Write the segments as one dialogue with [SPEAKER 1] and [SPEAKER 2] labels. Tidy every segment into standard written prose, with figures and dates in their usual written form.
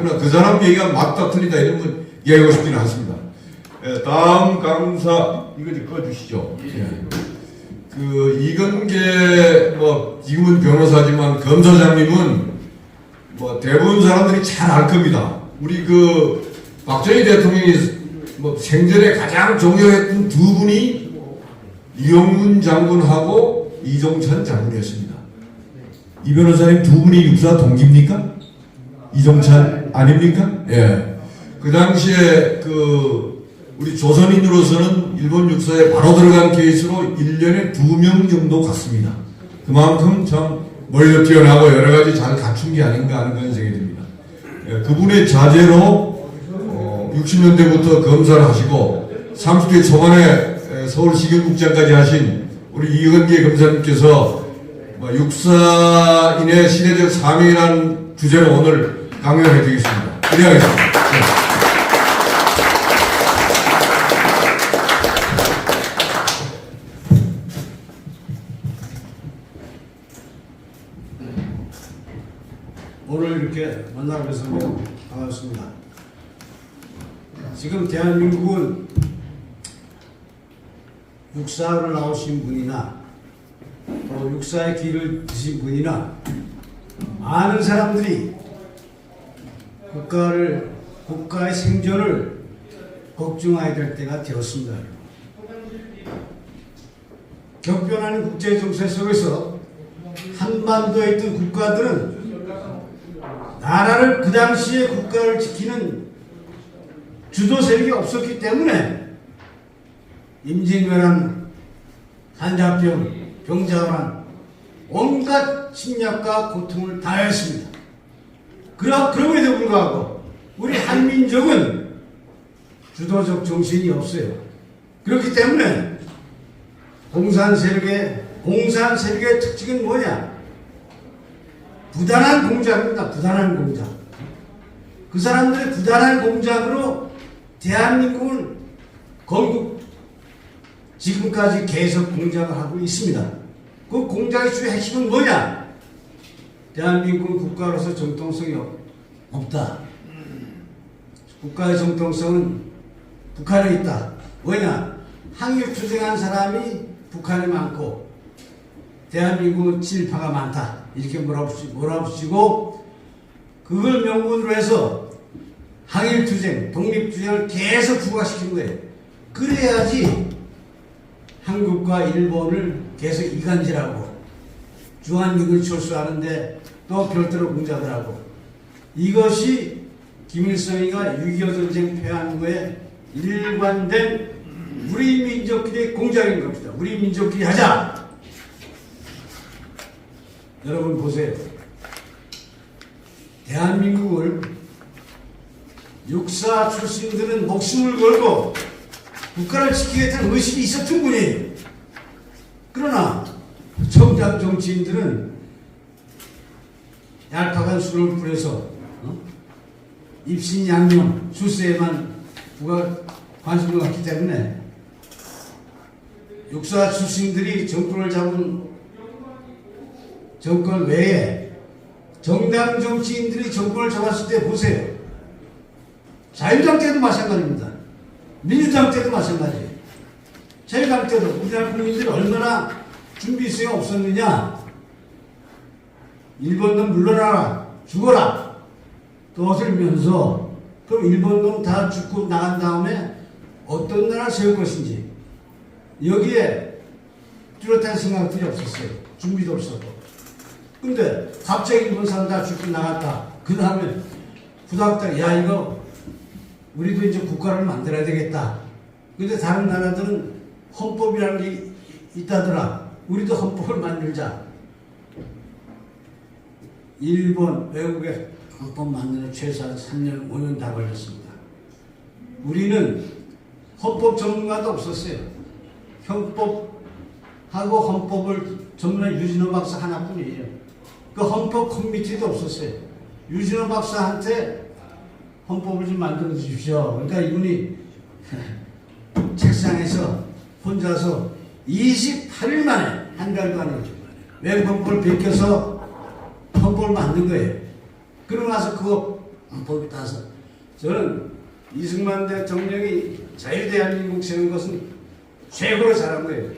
[SPEAKER 1] 그러나 그 사람 얘기가 맞다 틀리다 이런 건 이야기하고 싶지는 않습니다. 예, 다음 강사 이거 좀 꺼주시죠. 예. 그 이건계 뭐 지금은 변호사지만 검사장님은 뭐 대부분 사람들이 잘 알 겁니다. 우리 그 박정희 대통령이 뭐 생전에 가장 존경했던 두 분이 이용문 장군하고 이종찬 장군이었습니다. 이 변호사님 두 분이 육사 동기입니까? 이종찬 아닙니까? 예. 그 당시에 그 우리 조선인으로서는 일본 육사에 바로 들어간 케이스로 1년에 2명 정도 갔습니다. 그만큼 참 멀리 뛰어나고 여러 가지 잘 갖춘 게 아닌가 하는 그런 생각이 듭니다. 예, 그분의 자제로 60년대부터 검사를 하시고 30대 초반에 서울시경국장까지 하신 우리 이건계 검사님께서 육사인의 시대적 사명이라는 주제로 오늘 강연을 해드리겠습니다. 기대하겠습니다. 네.
[SPEAKER 2] 오늘 이렇게 만나게 돼서 반갑습니다. 지금 대한민국은 육사를 나오신 분이나 또 육사의 길을 드신 분이나 많은 사람들이 국가의 생존을 걱정해야 될 때가 되었습니다. 격변하는 국제 정세 속에서 한반도에 있던 국가들은 나라를 그 당시에 국가를 지키는 주도 세력이 없었기 때문에 임진왜란, 한자병, 병자호란 온갖 침략과 고통을 다했습니다. 그럼에도 불구하고 우리 한민족은 주도적 정신이 없어요. 그렇기 때문에 공산 세력의 특징은 뭐냐? 부단한 공작입니다. 부단한 공작. 그 사람들의 부단한 공작으로 대한민국을 건국 지금까지 계속 공작을 하고 있습니다. 그 공작의 주요 핵심은 뭐냐? 대한민국은 국가로서 정통성이 없다. 국가의 정통성은 북한에 있다. 뭐냐? 항일투쟁한 사람이 북한에 많고 대한민국은 친일파가 많다. 이렇게 몰아붙이고 그걸 명분으로 해서 항일투쟁, 독립투쟁을 계속 부각시킨 거예요. 그래야지 한국과 일본을 계속 이간질하고 주한미군을 철수하는데 또 별도로 공작을 하고 이것이 김일성이가 6.25 전쟁 패한 후에 일관된 우리 민족끼리 공작인 겁니다. 우리 민족끼리 하자. 여러분 보세요. 대한민국을 육사 출신들은 목숨을 걸고 국가를 지키겠다는 의식이 있었던 분이에요. 그러나 정작 정치인들은 얄팍한 술을 뿌려서 입신양명 출세에만 관심을 갖기 때문에 육사 출신들이 정권을 잡은 정권 외에 정당 정치인들이 정권을 잡았을 때 보세요. 자유당 때도 마찬가지입니다. 민주당 때도 마찬가지예요. 자유당 때도 우리나라 국민들이 얼마나 준비성이 없었느냐. 일본놈 물러나라, 죽어라 떠들면서 그럼 일본놈 다 죽고 나간 다음에 어떤 나라를 세울 것인지 여기에 뚜렷한 생각들이 없었어요. 준비도 없었고. 근데 갑자기 일본 사람 다 죽고 나갔다. 그 다음에 후닥닥 야 이거 우리도 이제 국가를 만들어야 되겠다. 근데 다른 나라들은 헌법이라는 게 있다더라. 우리도 헌법을 만들자. 일본, 외국의 헌법 만드는 최소한 3년, 5년 다 걸렸습니다. 우리는 헌법 전문가도 없었어요. 형법하고 헌법을 전문한 유진호 박사 하나뿐이에요. 그 헌법 커미티도 없었어요. 유진호 박사한테 헌법을 좀 만들어 주십시오. 그러니까 이분이 책상에서 혼자서 28일 만에, 한 달 만에 외국 헌법을 베껴서 헌법을 만든 거예요. 그러고 나서 그거 헌법에 따라서 저는 이승만 대통령이 자유대한민국 세운 것은 최고로 잘한 거예요.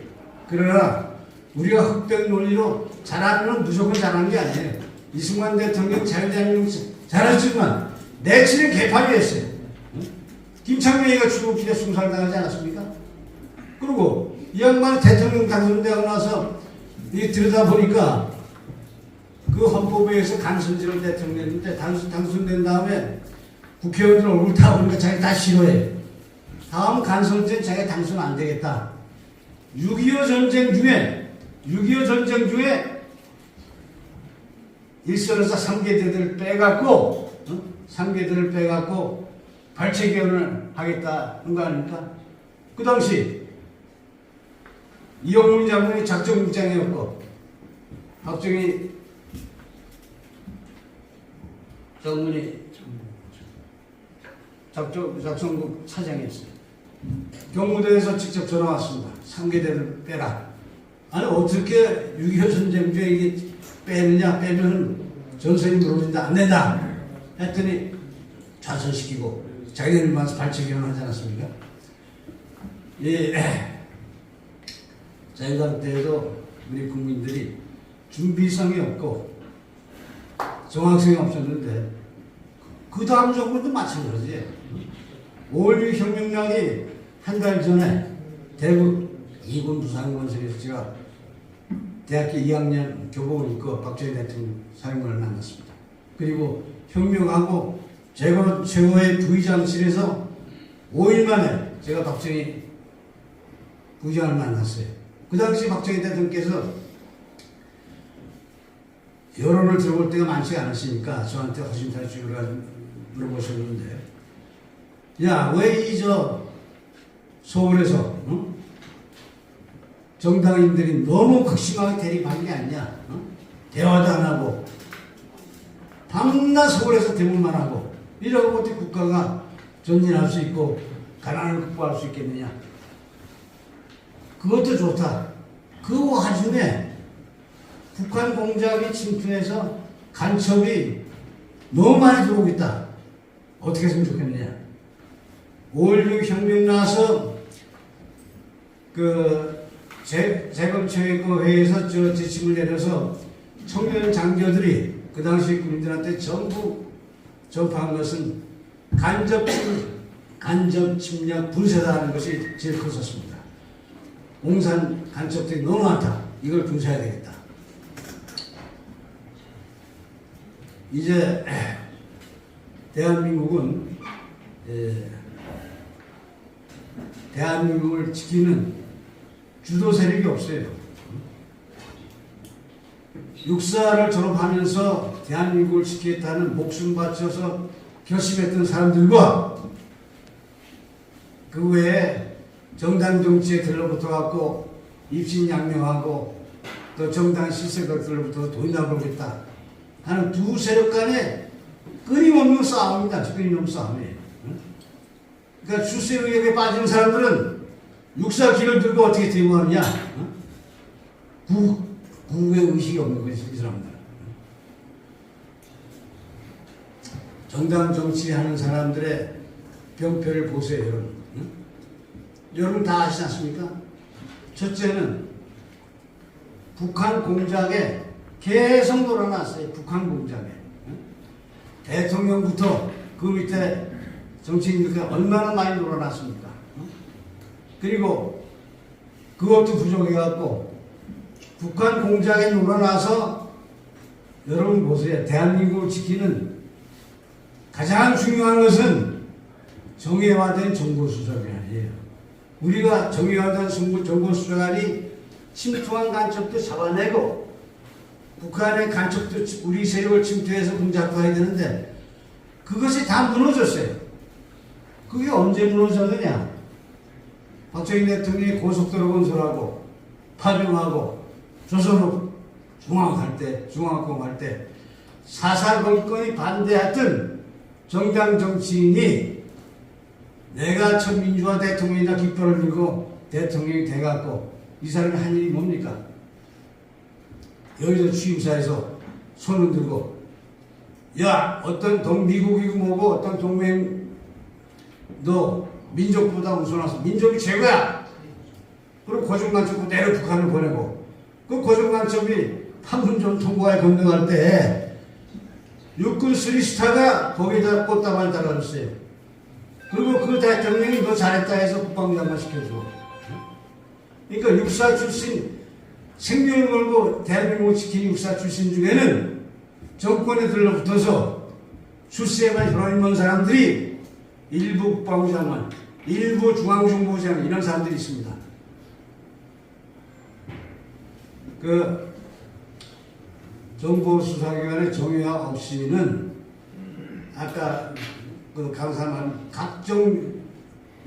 [SPEAKER 2] 그러나 우리가 흑백 논리로 잘하는 건 무조건 잘한 게 아니에요. 이승만 대통령 자유대한민국 잘했지만 내치는 개판이었어요. 김창명이가 주도길에 숭살당하지 않았습니까? 그리고 이 양반이 대통령 당선되고 나서 이 들여다보니까 그 헌법에 의해서 간선제로 대통령인데 당선된 다음에 국회의원들 얼굴 다 보니까 자기 다 싫어해. 다음 간선제 자기가 당선 안 되겠다. 6.25 전쟁 중에 일선에서 3계대들을 빼갖고 3계대를 빼갖고 발췌개헌을 하겠다는 거 아닙니까? 그 당시 이영문 장군이 작전국장이었고 박정희 장군이 작전국 차장이었어요. 경무대에서 직접 전화 왔습니다. 3계대를 빼라. 아니 어떻게 6.25 전쟁 중에 이게 빼느냐, 빼면 전선이 무너진다, 안 된다 했더니 좌선시키고 자기들 만서 발췌개헌 하지 않았습니까? 자유당 때에도 우리 국민들이 준비성이 없고 정확성이 없었는데 그 다음 정부도 마찬가지예요. 5.16 혁명락이 한 달 전에 대구 이군 부산건설에서 제가 대학교 2학년 교복을 입고 박정희 대통령 사령관을 만났습니다. 그리고 혁명하고 최고의 부의장실에서 5일 만에 제가 박정희 부의장을 만났어요. 그 당시 박정희 대통령께서 여론을 들어볼 때가 많지 않으시니까 저한테 허심탄회를 물어보셨는데, 야, 왜 서울에서 정당인들이 너무 극심하게 대립한 게 아니냐? 대화도 안 하고 밤낮 서울에서 대문만 하고 이러고 어떻게 국가가 전진할 수 있고 가난을 극복할 수 있겠느냐? 그것도 좋다. 그 와중에 북한 공작이 침투해서 간첩이 너무 많이 들어오고 있다. 어떻게 했으면 좋겠느냐? 5.16 혁명 나서 재검처회에서 지침을 내려서 청년 장교들이 그 당시 군인들한테 전부 전파한 것은 간접 침략 분쇄다는 것이 제일 컸었습니다. 공산 간첩들이 너무 많다. 이걸 분쇄해야 되겠다. 이제 대한민국은 대한민국을 지키는 주도 세력이 없어요. 육사를 졸업하면서 대한민국을 지키겠다는 목숨 바쳐서 결심했던 사람들과 그 외에 정당 정치에 들러붙어 갖고 입신양명하고 또 정당 실세가 들러붙어 돈이나 벌겠다 하는 두 세력 간의 끊임없는 싸움입니다. 끊임없는 싸움이에요. 그러니까 출세 의혹에 빠진 사람들은 육사 길을 들고 어떻게 대응하느냐? 국외 의식이 없는 거지, 이 사람들. 정당 정치하는 사람들의 병폐를 보세요, 여러분. 여러분 다 아시지 않습니까? 첫째는 북한 공작에 계속 놀아놨어요. 북한 공작에. 대통령부터 그 밑에 정치인들께 얼마나 많이 놀아놨습니까? 그리고 그것도 부족해갖고 북한 공작에 놀아나서 여러분 보세요. 대한민국을 지키는 가장 중요한 것은 정예화된 정보수사관이 아니에요. 우리가 정예화된 정보수사관이 침투한 간첩도 잡아내고 북한의 간첩도 우리 세력을 침투해서 공작화해야 되는데 그것이 다 무너졌어요. 그게 언제 무너졌느냐? 박정희 대통령이 고속도로 건설하고 파병하고 조선업 중앙학공할 때 사사건건이 반대했던 정당 정치인이 내가 첫 민주화 대통령이나 깃발을 들고 대통령이 돼갖고 이 사람이 한 일이 뭡니까? 여기서 취임사에서 손을 들고 야, 미국이고 뭐고 어떤 동맹 너 민족보다 우선해서 민족이 최고야. 그리고 고정간첩 그대로 북한을 보내고 그 고정간첩이 판문점 통과에 건너갈 때 육군 스리스타가 거기다 꽃다발 달아줬어요. 그리고 그 대통령이 너 잘했다 해서 국방장관 시켜줘. 그러니까 육사 출신 생명을 걸고 대한민국을 지킨 육사 출신 중에는 정권에 들러붙어서 출세에만 혈안이 먼 사람들이 일부 국방부 장관, 일부 중앙정보부 장관 이런 사람들이 있습니다. 그 정보수사기관의 정의와 없이는 아까 그 강사만 각종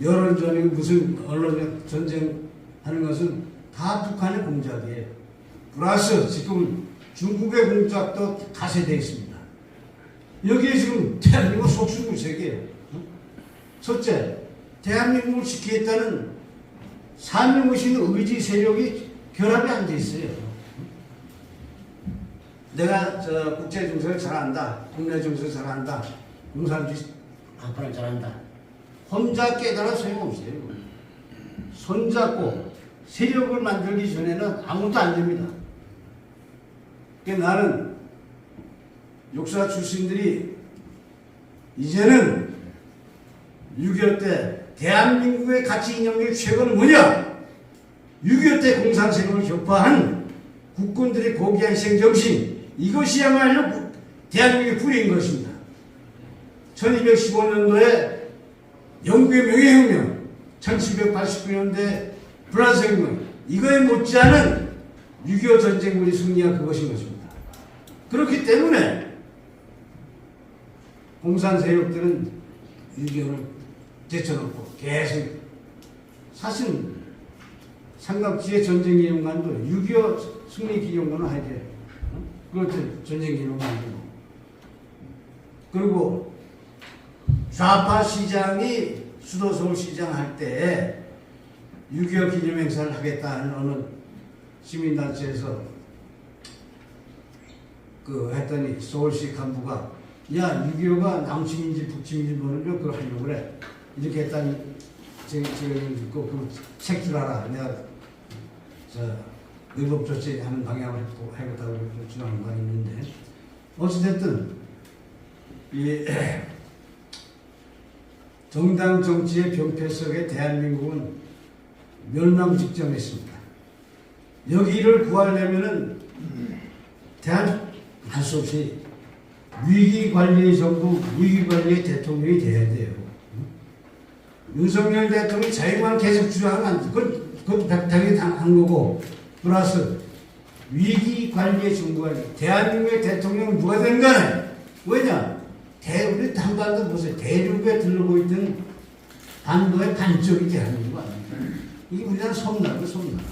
[SPEAKER 2] 여론전이 무슨 언론 전쟁하는 것은 다 북한의 공작이에요. 플러스 지금 중국의 공작도 가세되어 있습니다. 여기에 지금 대한민국 속수무책이에요. 첫째, 대한민국을 지키겠다는 사명의식 의지 세력이 결합이 안 돼 있어요. 내가 국제 정세를 잘한다, 국내 정세를 잘한다, 공산주의 한판을 잘한다. 혼자 깨달아 소용없어요. 손잡고 세력을 만들기 전에는 아무것도 안 됩니다. 그러니까 나는 육사 출신들이 이제는 6.25 때 대한민국의 가치 이념의 최고는 뭐냐? 6.25 때 공산세력을 격파한 국군들의 고귀한 희생정신, 이것이야말로 대한민국의 뿌리인 것입니다. 1215년도에 영국의 명예혁명, 1789년대 프랑스 혁명, 이거에 못지않은 6.25 전쟁 우리 승리가 그것인 것입니다. 그렇기 때문에 공산 세력들은 6.25를 제쳐놓고 계속 사실 삼각지의 전쟁 기념관도 6.25 승리 기념관을 해야 돼요. 그것도 전쟁 기념관이고. 그리고 좌파 시장이 수도 서울시장 할 때 6.25 기념행사를 하겠다는 어느 시민단체에서 했더니 서울시 간부가 야 6.25가 남침인지 북침인지 모르면 그걸 하려고 그래. 이렇게 했다니 제가 듣고 그 책 줄 알아. 내가 의법 조치하는 방향을 해보겠다고 주장한 바 있는데 어찌됐든 이 정당 정치의 병폐 속에 대한민국은 멸망 직전에 있습니다. 여기를 구하려면은 할 수 없이 위기관리의 정부, 위기관리의 대통령이 돼야 돼요. 윤석열 대통령이 자유만 계속 주장하면 안 돼. 그건 당연히 한 거고, 플러스 위기관리의 정부가 대한민국의 대통령은 누가 된 간에 왜냐? 우리 한반도 보세요. 대륙에 들르고 있던 반도의 반쪽이 대한민국 아닙니까? 이게 우리나라 섬나라고 섬나라.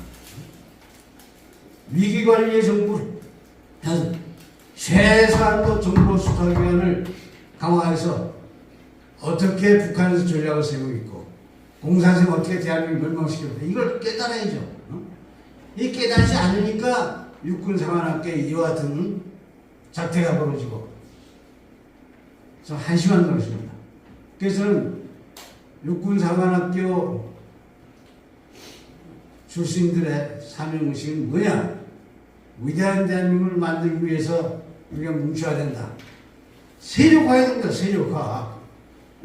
[SPEAKER 2] 위기관리의 정부, 최소한도 정보수사기관을 강화해서 어떻게 북한에서 전략을 세우고 있고 공산생 어떻게 대한민국을 멸망시켰다. 이걸 깨달아야죠. 이 깨달지 않으니까 육군상관학교 이와 같은 자태가 벌어지고 좀 한심한 것입니다. 그래서 저는 육군상관학교 출신들의 사명의식은 뭐냐? 위대한 대한민국을 만들기 위해서 우리가 뭉쳐야 된다. 세력화해야 된다. 세력화.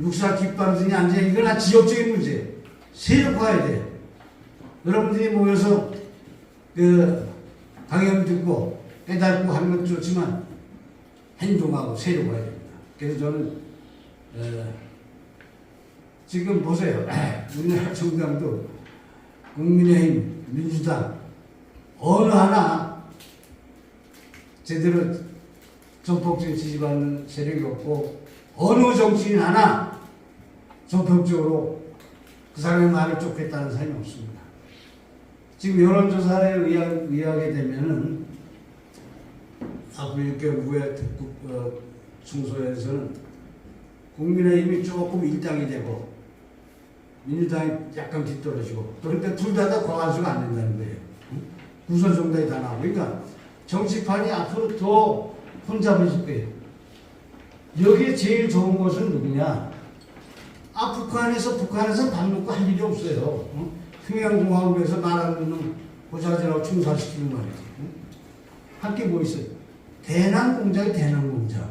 [SPEAKER 2] 육사 깃발등에 앉아 이거나 지역적인 문제. 세력화해야 돼. 여러분들이 모여서 강연 듣고 깨닫고 하는 것도 좋지만 행동하고 세력화해야 됩니다. 그래서 저는 지금 보세요. 우리나라 정당도 국민의힘, 민주당 어느 하나 제대로 전폭적인 지지받는 세력이 없고 어느 정치인 하나 전폭적으로 그 사람의 말을 쫓겠다는 사람이 없습니다. 지금 여론조사에 의하게 되면은 앞으로 6개월 후에 총선에서는 국민의힘이 조금 일당이 되고 민주당이 약간 뒤떨어지고 그런데 둘 다 과반수가 안 된다는 거예요. 구선 정당이 다 나오고 그러니까 정치판이 앞으로 더 혼잡해질 거예요. 여기에 제일 좋은 것은 누구냐? 북한에서 밥 먹고 할 일이 없어요. 평양공화국에서 말하는 놈 고자질하고 충사시키는 말이지. 할 게 뭐 있어요? 대남 공작이 대남 공작.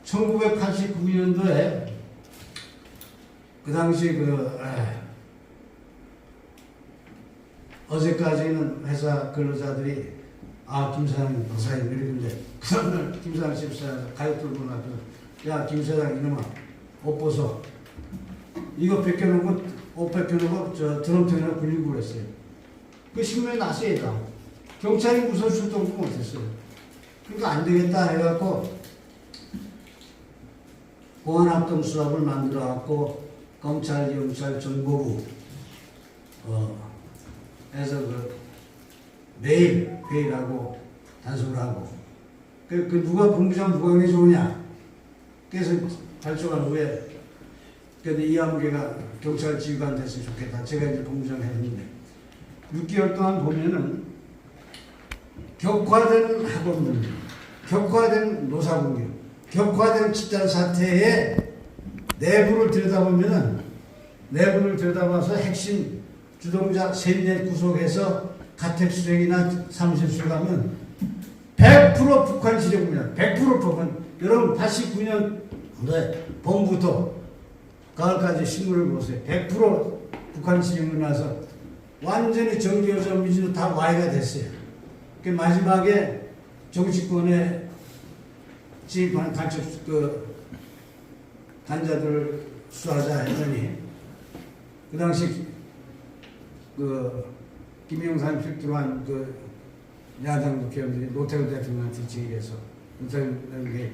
[SPEAKER 2] 1989년도에 그 당시 어제까지는 회사 근로자들이 김 사장님, 박사님 이러는데 그 다음날 김 사장 집사에서 가요 들고 나서 김 사장 이놈아 옷 벗어. 이거 벗겨놓고 옷 벗겨놓고 드럼통이나 굴리고 그랬어요. 그 신문에 났어요. 경찰이 무서워 출동도 못했어요. 그러니까 안 되겠다 해갖고 공안합동수합을 만들어갖고 검찰, 경찰, 정보부 해서 매일 회의를 하고 단속을 하고 누가 본부장 누가 그게 좋으냐. 그래서 발족한 후에 그래도 이한무개가 경찰 지휘관 됐으면 좋겠다. 제가 이제 본부장 했는데 6개월 동안 보면은 격화된 학원들, 격화된 노사공격, 격화된 집단 사태의 내부를 들여다봐서 핵심 주동자 세대 구속해서 가택 수색이나 사무실 수색하면 100% 북한 지령입니다. 100% 북한. 여러분 89년 봄부터 가을까지 신문을 보세요. 100% 북한 지령이 나서 완전히 정교조 미진으로 다 와해가 됐어요. 그 마지막에 정치권의 지휘관 간첩 단자들을 수사하자 했더니 그 당시 김영삼 필두로 한 야당 국회의원들이 노태우 대통령한테 제의해서 노태우 대통령에게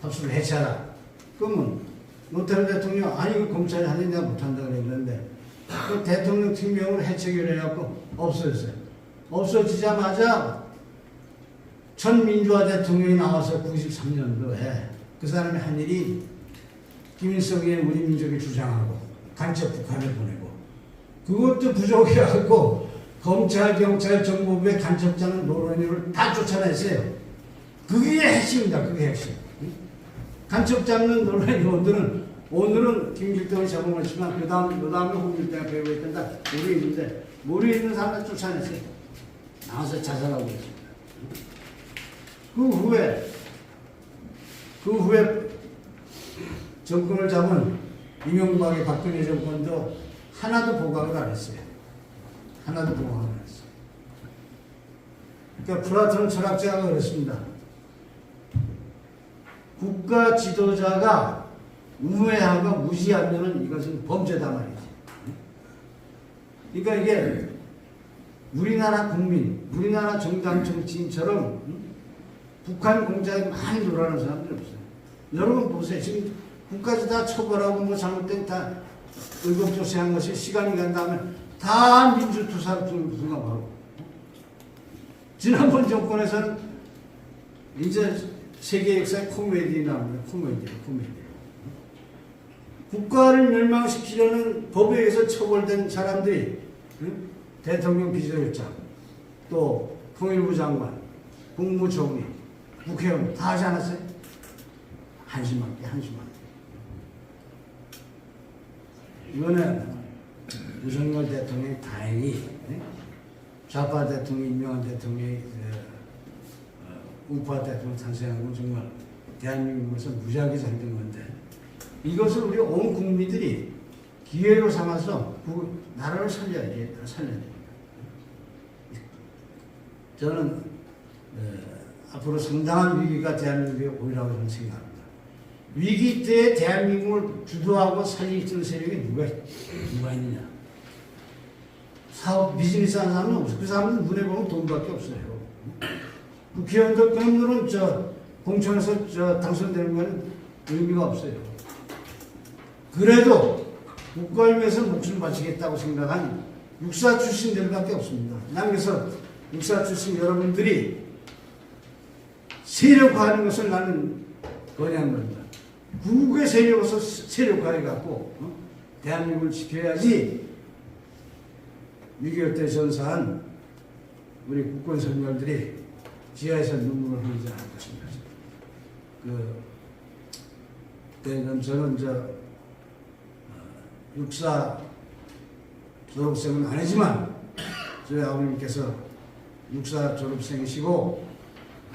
[SPEAKER 2] 합수를 해체하라. 그러면 노태우 대통령 아니 검찰이 하는데 내가 못한다 그랬는데 그 대통령 팀명으로 해체를 해갖고 없어졌어요. 없어지자마자 전민주화 대통령이 나와서 93년도에 그 사람이 한 일이 김일성이 우리 민족이 주장하고 간첩 북한을 보내고 그것도 부족해갖고 검찰, 경찰, 정보부의 간첩자는 노론을 다 쫓아냈어요. 그게 핵심입니다. 그게 핵심. 간첩 잡는 노론이 오늘은 김길동이 잡아먹었지만 그 다음에 홍길동이 배우고 있단다. 모르에 있는 사람을 쫓아냈어요. 나와서 자살하고 있습니다. 그 후에 정권을 잡은 이명박의 박근혜 정권도 하나도 보강을 안 했어요. 그러니까 플라톤 철학자가 그랬습니다. 국가 지도자가 우매하고 무시하면 이것은 범죄다 말이지. 그러니까 이게 우리나라 국민, 우리나라 정당 정치인처럼 북한 공작에 많이 놀아는 사람들이 없어요. 여러분 보세요. 지금 국가에서 다 처벌하고 잘못된 다 의법조치한 것이 시간이 간 다음에 다 민주투사로 불가하고 지난번 정권에서는 이제 세계 역사에 코미디 나옵니다. 코미디. 국가를 멸망시키려는 법에 의해서 처벌된 사람들이 대통령 비서실장, 또 통일부 장관, 국무총리, 국회의원 다 하지 않았어요? 한심하게. 이번에 윤석열 대통령이 다행히 좌파 대통령, 임명한 대통령이 우파 대통령 탄생한 건 정말 대한민국에서 무지하게 잘 된 건데 이것을 우리 온 국민들이 기회로 삼아서 나라를 살려야 됩니다. 저는 앞으로 상당한 위기가 대한민국에 오리라고 저는 생각합니다. 위기 때 대한민국을 주도하고 살리는 세력이 누가 있느냐? 사업 비즈니스 하는 사람은 없어요. 그 사람은 눈에 보면 돈밖에 없어요. 국회의원들 그놈들은 공천에서 당선되는 건 의미가 없어요. 그래도 국가를 위해서 목숨을 바치겠다고 생각한 육사 출신들밖에 없습니다. 난 그래서 육사 출신 여러분들이 세력화하는 것을 나는 권유한 겁니다. 국의 세력으로서 세력화해갖고 대한민국을 지켜야지 6.25 때 전사한 우리 국군 선열들이 지하에서 눈물을 흘리지 않을 것입니다. 저는 육사 졸업생은 아니지만 저희 아버님께서 육사 졸업생이시고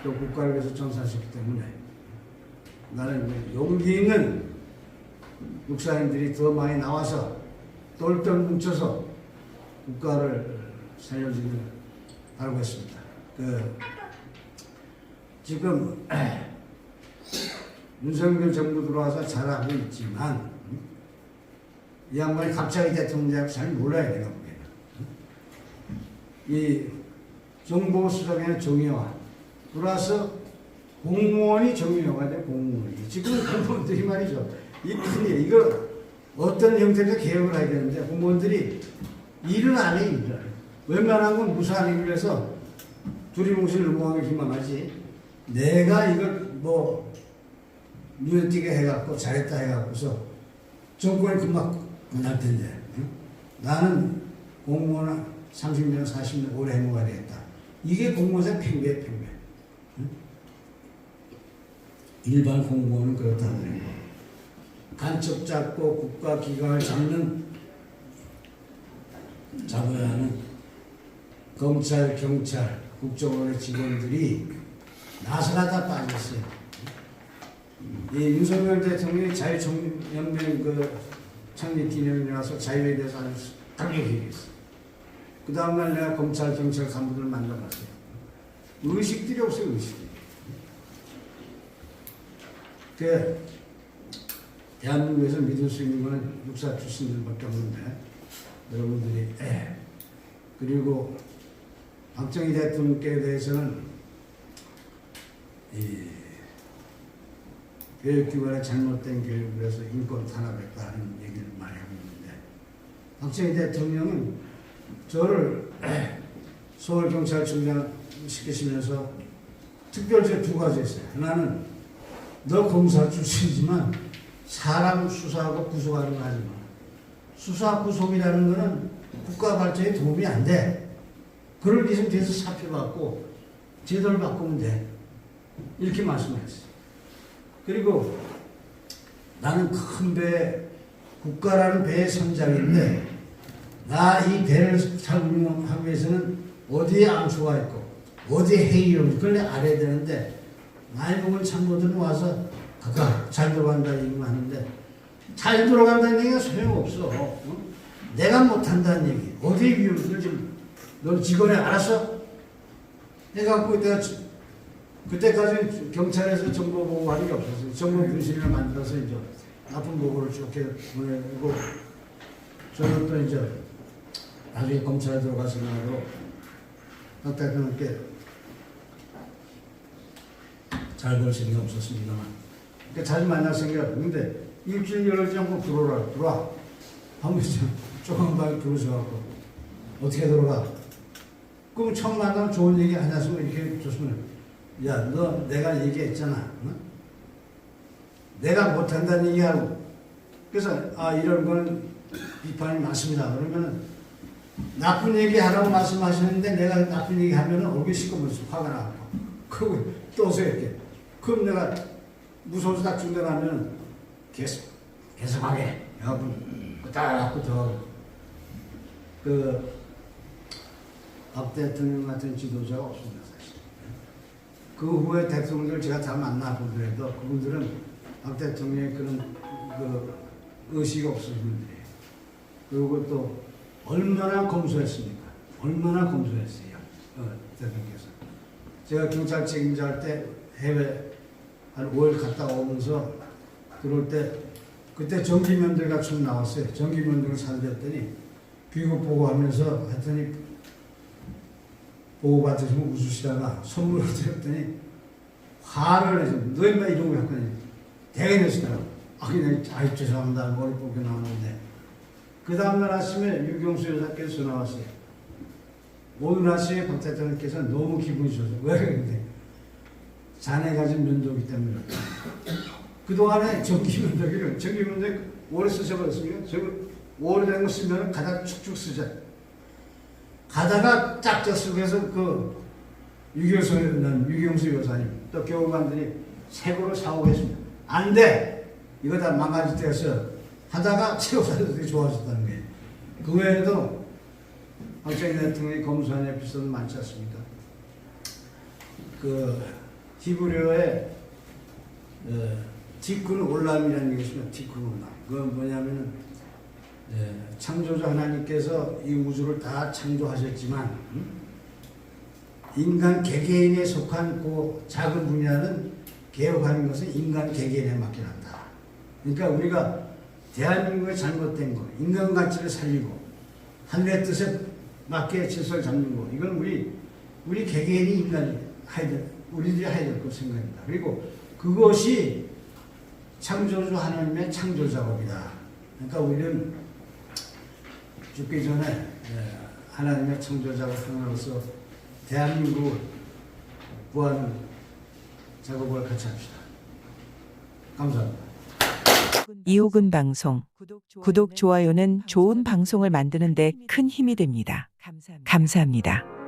[SPEAKER 2] 또 국가를 위해서 전사하셨기 때문에 나는 용기 있는 육사님들이 더 많이 나와서 똘똘 뭉쳐서 국가를 살려주길 바라고 있습니다. 지금 윤석열 정부 들어와서 잘하고 있지만 이 양반이 갑자기 대통령 잘 몰라야 내가 보기에는. 이 정보수석에는 정의화 들어와서 공무원이 정의화가 돼. 공무원이 지금 공무원들이 말이죠. 이 큰일 이거 어떤 형태로 개혁을 해야 되는데 공무원들이 일은 안 해. 일을 웬만한 건 무사한 일을 해서 두리뭉실 의무하게 기만하지. 내가 이걸 뭐 눈에 띄게 해갖고 잘했다 해갖고서 정권이 금방 끝날 텐데. 응? 나는 공무원 30년 40년 오래 해먹어야 되겠다. 이게 공무원의 핑계. 응? 일반 공무원은 그렇다는 거. 간첩 잡고 국가기관을 잡아야 하는 검찰, 경찰, 국정원의 직원들이 나서가 빠졌어요. 이 윤석열 대통령이 자유연맹 창립 기념일에 와서 자유에 대해서 아주 강력히 얘기했어요. 그 다음날 내가 검찰, 경찰 간부들을 만나봤어요. 의식들이 없어요, 의식들이. 대한민국에서 믿을 수 있는 건 육사 출신들밖에 없는데 여러분들이 그리고 박정희 대통령께 대해서는 이 교육기관의 잘못된 교육을 해서 인권 탄압했다는 얘기를 많이 하고 있는데 박정희 대통령은 저를 서울경찰청장 시키시면서 특별죄 2가지 했어요. 하나는 너 검사 출신이지만 사람 수사하고 구속하는 거 하지 마. 수사 구속이라는 거는 국가 발전에 도움이 안 돼. 그럴 기준 뒤에서 사표받고 제도를 바꾸면 돼. 이렇게 말씀하셨어요. 그리고 나는 큰 배, 국가라는 배의 선장인데 나 이 배를 잘 운영하기 위해서는 어디에 암초가 있고 어디에 해이가 있고 그걸 내가 알아야 되는데 나이 먹은 참모들은 와서 그까 잘 들어간다 얘기만 하는데 잘 들어간다는 얘기가 소용없어. 내가 못한다는 얘기. 어디에 위험을 지금 너 직원이 알았어? 해갖고 내가 그때까지 경찰에서 정보 보고하는 게 없었어요. 정보 분실을 만들어서 이제 나쁜 보고를 쭉 보내고 저는 또 이제 나중에 검찰에 들어가서 나도 박 대통령께 잘 걸 생각 없었습니다만 그러니까 자주 만날 생각 없는데 일주일 열흘 정도 들어와 한번 조금 방에 들어오셔갖고 어떻게 들어가? 그럼 처음 만나면 좋은 얘기 하냐서 이렇게 줬으면 야 너 내가 얘기했잖아. 응? 내가 못한다는 얘기하고 그래서 이런 건 비판이 많습니다. 그러면은 나쁜 얘기 하라고 말씀하시는데 내가 나쁜 얘기 하면은 얼굴이 시꺼면서 화가 나고 그리고 또 이렇게 그럼 내가 무서워서 딱 중단하면 계속하게 여러분 딱 더 박 대통령 같은 지도자가 없습니다. 사실. 그 후에 대통령들 제가 다 만나보더라도 그분들은 박 대통령의 그런 의식이 없으신 분들이에요. 그리고 또 얼마나 검소했습니까? 얼마나 검소했어요. 대통령께서. 제가 경찰 책임자 할 때 해외 한 5일 갔다 오면서 들어올 때 그때 정기면들가 좀 나왔어요. 정기면들을 살렸더니 귀국 보고하면서 했더니 보고 받으시면 웃으시다가 선물을 드렸더니 화를 내서 너 인마 이런 거 했더니 대개 내시더라고. 그냥 죄송합니다. 머리 뽑게 나왔는데 그 다음날 아침에 유경수 여사께서 전화 왔어요. 오늘 아침에 박 대통령께서 너무 기분이 좋아서 왜 그런데 자네가 진 면도기 때문에 그동안에 정기면도기를 오래 쓰셔버렸으면 오래된 거 쓰면 가다가 축축 쓰자. 가다가 짝짝 쓰고 해서 유경수 여사님 또 교우관들이 새거로 사오겠습니다. 안 돼! 이거 다 망가질 때였어. 하다가 최고사들이 좋아졌다는 거예요. 그 외에도 박정희 대통령이 검수한 에피소드 많지 않습니까? 그 히브리어에 티쿤 올람이라는 게 있습니다. 티쿤 올람. 그건 뭐냐면은 창조자 하나님께서 이 우주를 다 창조하셨지만 인간 개개인에 속한 그 작은 분야는 개혁하는 것은 인간 개개인에 맡겨놨다. 그러니까 우리가 대한민국의 잘못된 거, 인간 가치를 살리고 하늘의 뜻에 맞게 질서를 잡는 거, 이건 우리 개개인이 우리들이 해야 될 것 생각입니다. 그리고 그것이 창조주 하나님의 창조 작업이다. 그러니까 우리는 죽기 전에 하나님의 창조 작업 하나로서 대한민국을 구하는 작업을 같이 합시다. 감사합니다.
[SPEAKER 3] 이호근 방송 구독, 좋아요는 좋은 방송을 만드는 데 큰 힘이 됩니다. 감사합니다.